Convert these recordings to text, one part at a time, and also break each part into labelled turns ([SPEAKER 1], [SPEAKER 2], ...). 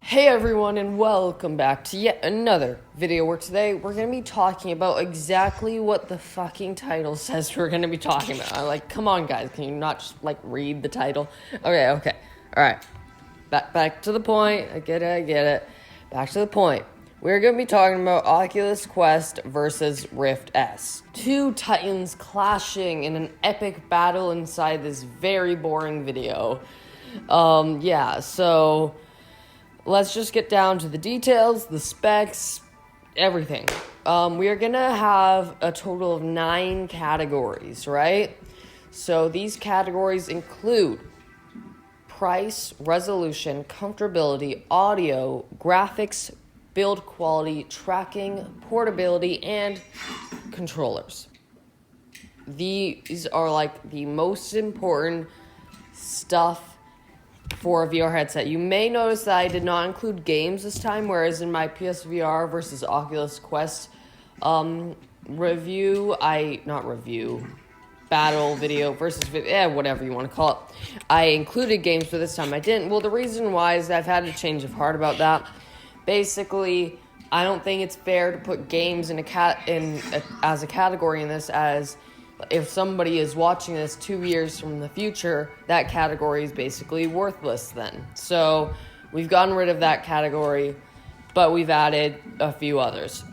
[SPEAKER 1] Hey everyone, and welcome back to yet another video where today we're going to be talking about exactly what the fucking title says we're going to be talking about. I'm like, come on guys, can you not just read the title? Okay. Alright. Back to the point. I get it. Back to the point. We're going to be talking about Oculus Quest versus Rift S. Two titans clashing in an epic battle inside this very boring video. So let's just get down to the details, the specs, everything. We are going to have a total of 9 categories, right? So these categories include price, resolution, comfortability, audio, graphics, build quality, tracking, portability, and controllers. These are the most important stuff for a VR headset. You may notice that I did not include games this time, whereas in my PSVR versus Oculus Quest battle video versus video, whatever you want to call it, I included games, but this time I didn't. Well, the reason why is that I've had a change of heart about that. Basically, I don't think it's fair to put games as a category in this, as if somebody is watching this 2 years from the future, that category is basically worthless then. So we've gotten rid of that category, but we've added a few others.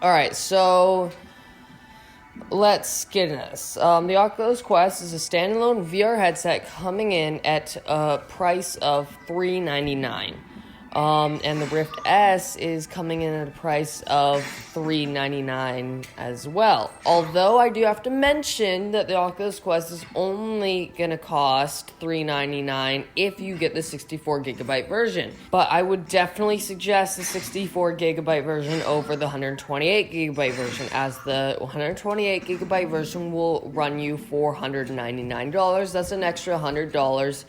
[SPEAKER 1] Alright, so let's get into this. The Oculus Quest is a standalone VR headset coming in at a price of $399. And the Rift S is coming in at a price of $399 as well. Although I do have to mention that the Oculus Quest is only going to cost $399 if you get the 64GB version. But I would definitely suggest the 64GB version over the 128GB version, as the 128GB version will run you $499. That's an extra $100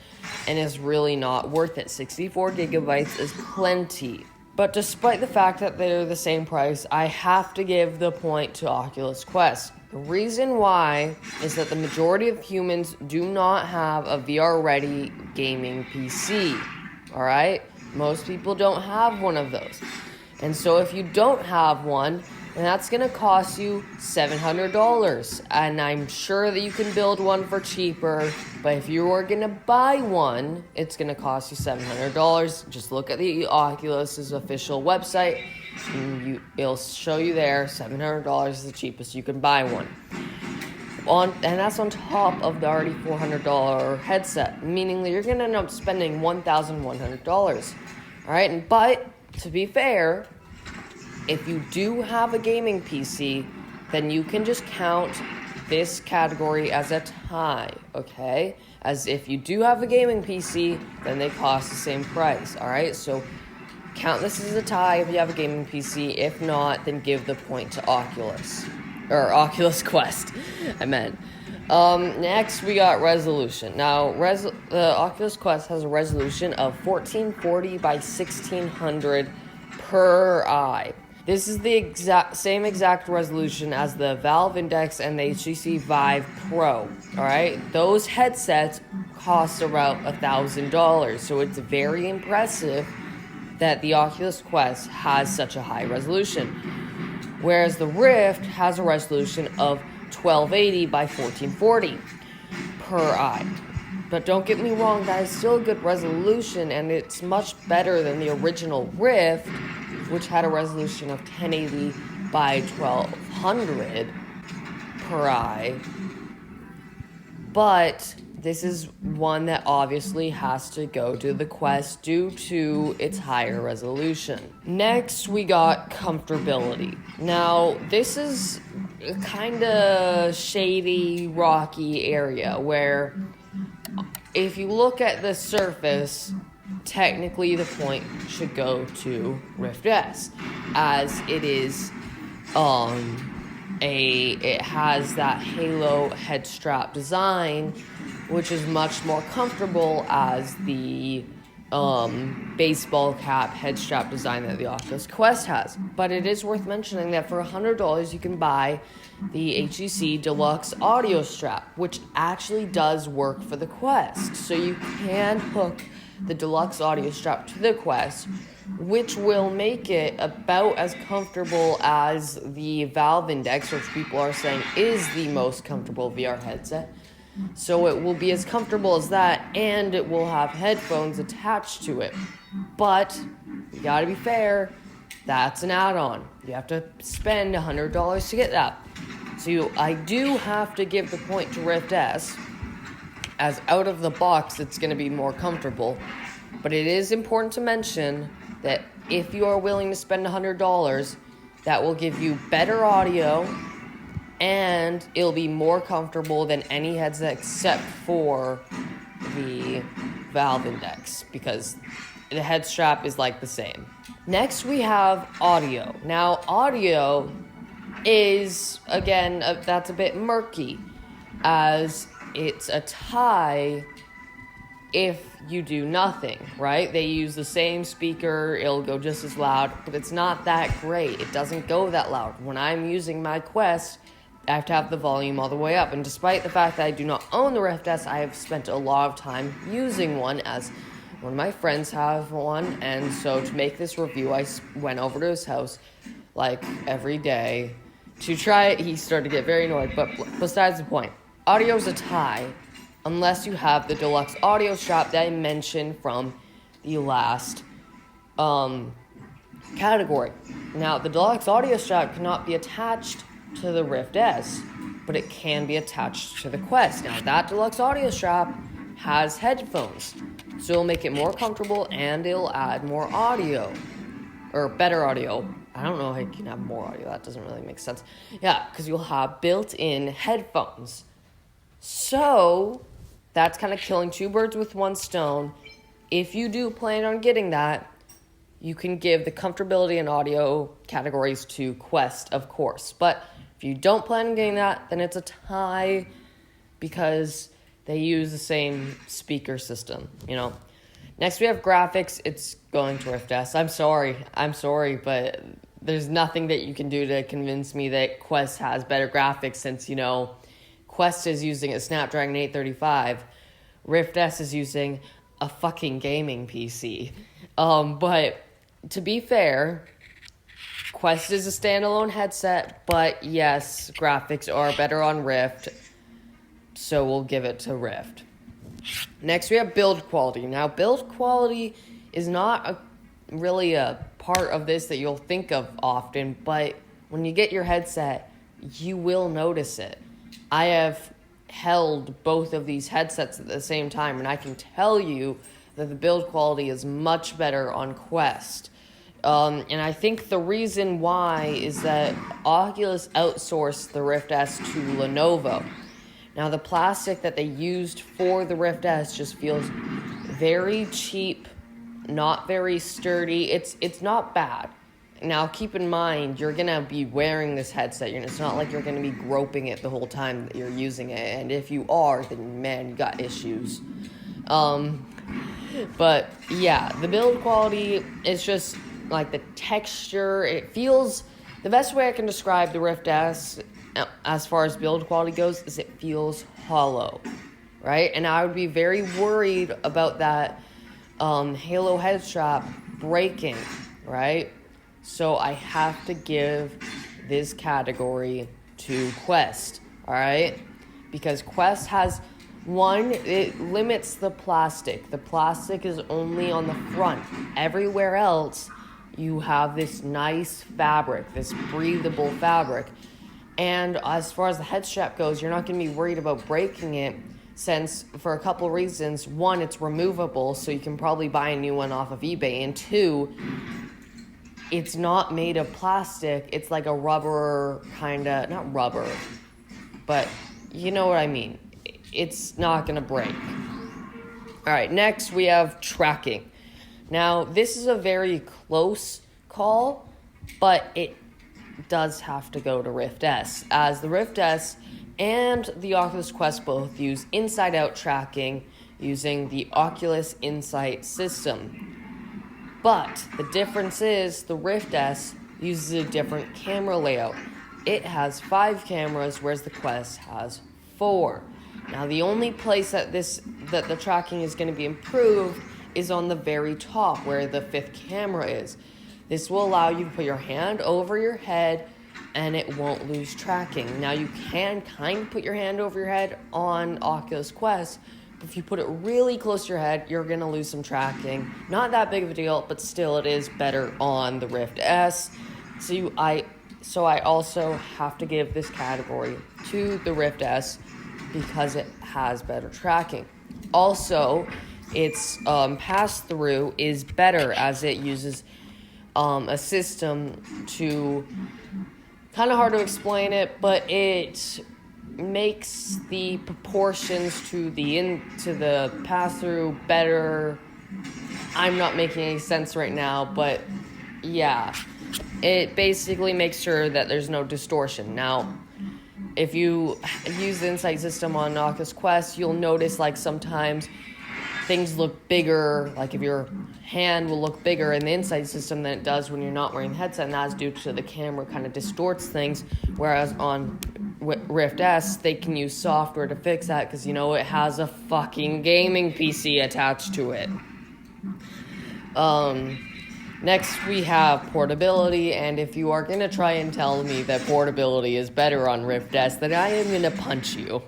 [SPEAKER 1] and is really not worth it. 64GB is plenty. But despite the fact that they're the same price, I have to give the point to Oculus Quest. The reason why is that the majority of humans do not have a VR-ready gaming PC. Alright? Most people don't have one of those. And so if you don't have one, then that's going to cost you $700. And I'm sure that you can build one for cheaper, but if you are going to buy one, it's going to cost you $700. Just look at the Oculus's official website, and it'll show you there $700 is the cheapest you can buy one. And that's on top of the already $400 headset, meaning that you're going to end up spending $1,100. Alright, but to be fair, if you do have a gaming PC, then you can just count this category as a tie, okay? As if you do have a gaming PC, then they cost the same price, alright? So count this as a tie if you have a gaming PC. If not, then give the point to Oculus. Or Oculus Quest, I meant. Next, we got resolution. Now, the Oculus Quest has a resolution of 1440 by 1600 per eye. This is the same exact resolution as the Valve Index and the HTC Vive Pro, alright? Those headsets cost around $1,000, so it's very impressive that the Oculus Quest has such a high resolution. Whereas the Rift has a resolution of 1280 by 1440 per eye. But don't get me wrong, that is still a good resolution, and it's much better than the original Rift, which had a resolution of 1080 by 1200 per eye. But this is one that obviously has to go to the Quest due to its higher resolution. Next, we got comfortability. Now, this is a kind of shady, rocky area where if you look at the surface, technically the point should go to Rift S, as it is it has that halo head strap design, which is much more comfortable as the baseball cap head strap design that the Oculus Quest has. But it is worth mentioning that for $100 you can buy the HTC Deluxe audio strap, which actually does work for the Quest. So you can hook the deluxe audio strap to the Quest, which will make it about as comfortable as the Valve Index, which people are saying is the most comfortable VR headset. So it will be as comfortable as that, and it will have headphones attached to it. But, you gotta be fair, that's an add-on. You have to spend $100 to get that. So I do have to give the point to Rift S, as out of the box it's going to be more comfortable. But it is important to mention that if you are willing to spend $100, that will give you better audio, and it'll be more comfortable than any headset except for the Valve Index, because the head strap is like the same. Next we have audio. Now audio is, again, that's a bit murky, as it's a tie if you do nothing, right? They use the same speaker, it'll go just as loud, but it's not that great. It doesn't go that loud. When I'm using my Quest, I have to have the volume all the way up, and despite the fact that I do not own the Rift S, I have spent a lot of time using one, as one of my friends have one, and so to make this review, I went over to his house like every day to try it. He started to get very annoyed, but besides the point, audio's a tie unless you have the deluxe audio strap that I mentioned from the last category. Now, the deluxe audio strap cannot be attached to the Rift S, but it can be attached to the Quest. Now, that deluxe audio strap has headphones, so it'll make it more comfortable and it'll add more audio, or better audio. I don't know how you can have more audio. That doesn't really make sense. Yeah, because you'll have built-in headphones. So, that's kind of killing two birds with one stone. If you do plan on getting that, you can give the comfortability and audio categories to Quest, of course. But if you don't plan on getting that, then it's a tie, because they use the same speaker system, you know. Next, we have graphics. It's going to Rift S. I'm sorry, but there's nothing that you can do to convince me that Quest has better graphics, since, you know, Quest is using a Snapdragon 835. Rift S is using a fucking gaming PC. But to be fair, Quest is a standalone headset, but yes, graphics are better on Rift, so we'll give it to Rift. Next, we have build quality. Now, build quality is not really a part of this that you'll think of often, but when you get your headset, you will notice it. I have held both of these headsets at the same time, and I can tell you that the build quality is much better on Quest. And I think the reason why is that Oculus outsourced the Rift S to Lenovo. Now, the plastic that they used for the Rift S just feels very cheap, not very sturdy. It's not bad. Now, keep in mind, you're going to be wearing this headset. It's not like you're going to be groping it the whole time that you're using it. And if you are, then, man, you got issues. But, yeah, the build quality is just, like, the texture. It feels... The best way I can describe the Rift S, as far as build quality goes, is it feels hollow, right? And I would be very worried about that Halo head strap breaking, right? So I have to give this category to Quest, all right? Because Quest has, one, it limits the plastic. The plastic is only on the front. Everywhere else, you have this nice fabric, this breathable fabric. And as far as the head strap goes, you're not going to be worried about breaking it, since, for a couple reasons. One, it's removable, so you can probably buy a new one off of eBay. And two, it's not made of plastic. It's like a rubber kind of, not rubber, but you know what I mean. It's not going to break. All right, next we have tracking. Now, this is a very close call, but it does have to go to Rift S, as the Rift S and the Oculus Quest both use inside-out tracking using the Oculus Insight system. But the difference is the Rift S uses a different camera layout. It has 5 cameras, whereas the Quest has 4. Now, the only place that the tracking is going to be improved is on the very top where the 5th camera is. This will allow you to put your hand over your head and it won't lose tracking. Now you can kind of put your hand over your head on Oculus Quest, but if you put it really close to your head, you're going to lose some tracking. Not that big of a deal, but still it is better on the Rift S. So I also have to give this category to the Rift S because it has better tracking. Also, its pass-through is better as it uses a system to, kind of hard to explain it, but it makes the proportions to the pass-through better. I'm not making any sense right now, but yeah, it basically makes sure that there's no distortion. Now, if you use the Insight system on Oculus Quest, you'll notice like sometimes things look bigger, like if your hand will look bigger in the Insight system than it does when you're not wearing the headset, and that's due to the camera kind of distorts things, whereas on Rift S, they can use software to fix that because, it has a fucking gaming PC attached to it. Next, we have portability, and if you are going to try and tell me that portability is better on Rift S, then I am going to punch you.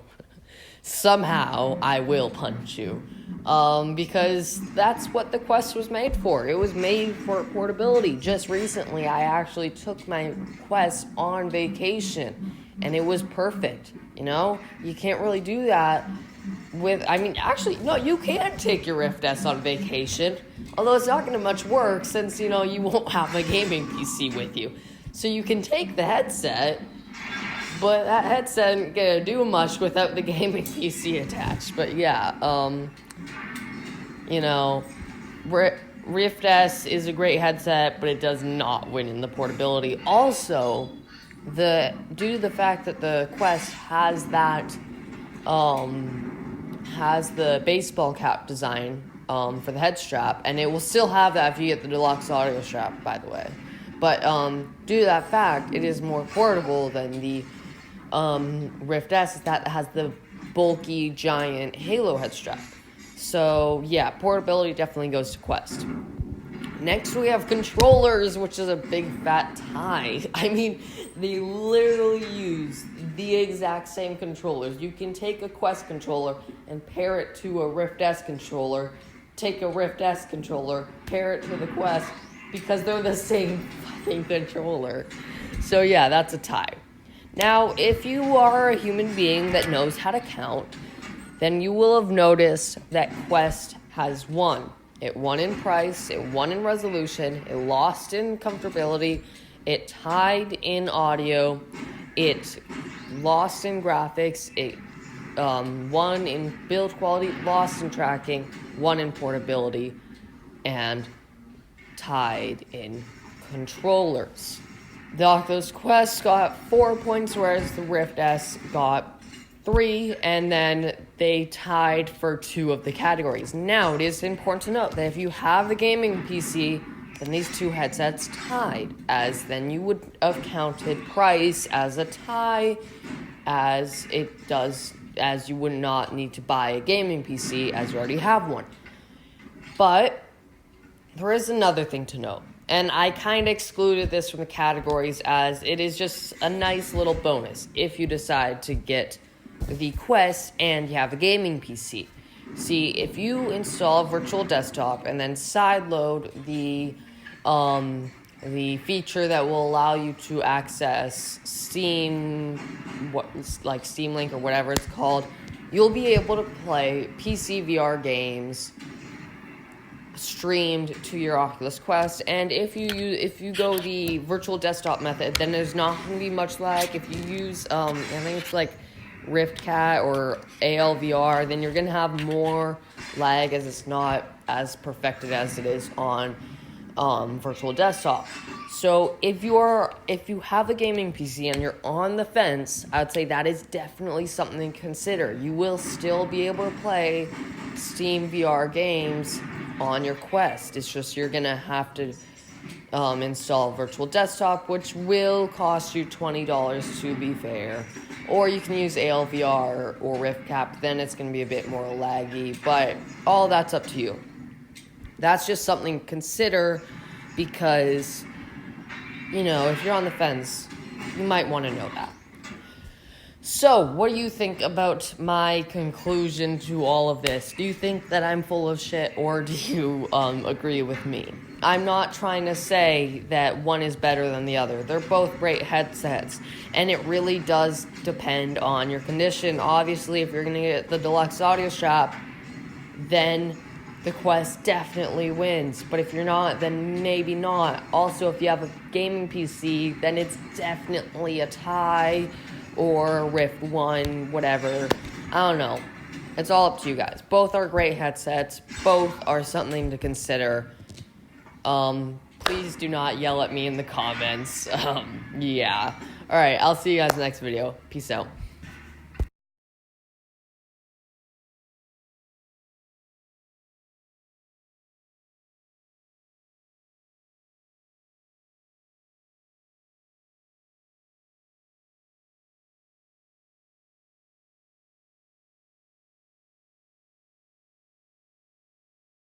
[SPEAKER 1] Somehow, I will punch you. Because that's what the Quest was made for. It was made for portability. Just recently, I actually took my Quest on vacation, and it was perfect. You can't really do that no, you can take your Rift S on vacation, although it's not going to much work since, you won't have a gaming PC with you. So you can take the headset, but that headset isn't going to do much without the gaming PC attached. But yeah, Rift S is a great headset, but it does not win in the portability. Also, due to the fact that the Quest has that, has the baseball cap design for the head strap, and it will still have that if you get the deluxe audio strap, by the way. But due to that fact, it is more portable than the Rift S that has the bulky, giant Halo head strap. So yeah, portability definitely goes to Quest. Next, we have controllers, which is a big fat tie. They literally use the exact same controllers. You can take a Quest controller and pair it to a Rift S controller, take a Rift S controller, pair it to the Quest, because they're the same fucking controller. So yeah, that's a tie. Now, if you are a human being that knows how to count, then you will have noticed that Quest has won. It won in price, it won in resolution, it lost in comfortability, it tied in audio, it lost in graphics, it won in build quality, lost in tracking, won in portability, and tied in controllers. The Oculus Quest got 4 points, whereas the Rift S got 3, and then they tied for 2 of the categories. Now, it is important to note that if you have the gaming PC, then these 2 headsets tied, as then you would have counted price as a tie, as you would not need to buy a gaming PC as you already have one. But there is another thing to note, and I kind of excluded this from the categories as it is just a nice little bonus if you decide to get the Quest and you have a gaming PC. See, if you install Virtual Desktop and then sideload the feature that will allow you to access Steam, Steam Link or whatever it's called, you'll be able to play PC VR games streamed to your Oculus Quest. And if you go the Virtual Desktop method, then there's not going to be much lag. If you use I think it's like RiftCat or ALVR, then you're going to have more lag as it's not as perfected as it is on Virtual Desktop. So if you have a gaming PC and you're on the fence, I'd say that is definitely something to consider. You will still be able to play Steam VR games on your Quest. It's just you're going to have to install Virtual Desktop, which will cost you $20 to be fair. Or you can use ALVR or RiftCap, then it's going to be a bit more laggy, but all that's up to you. That's just something to consider because, if you're on the fence, you might want to know that. So, what do you think about my conclusion to all of this? Do you think that I'm full of shit, or do you agree with me? I'm not trying to say that one is better than the other. They're both great headsets, and it really does depend on your condition. Obviously, if you're going to get the deluxe audio strap, then the Quest definitely wins. But if you're not, then maybe not. Also, if you have a gaming PC, then it's definitely a tie. Or Rift 1, whatever. I don't know. It's all up to you guys. Both are great headsets. Both are something to consider. Please do not yell at me in the comments. Yeah. Alright, I'll see you guys in the next video. Peace out.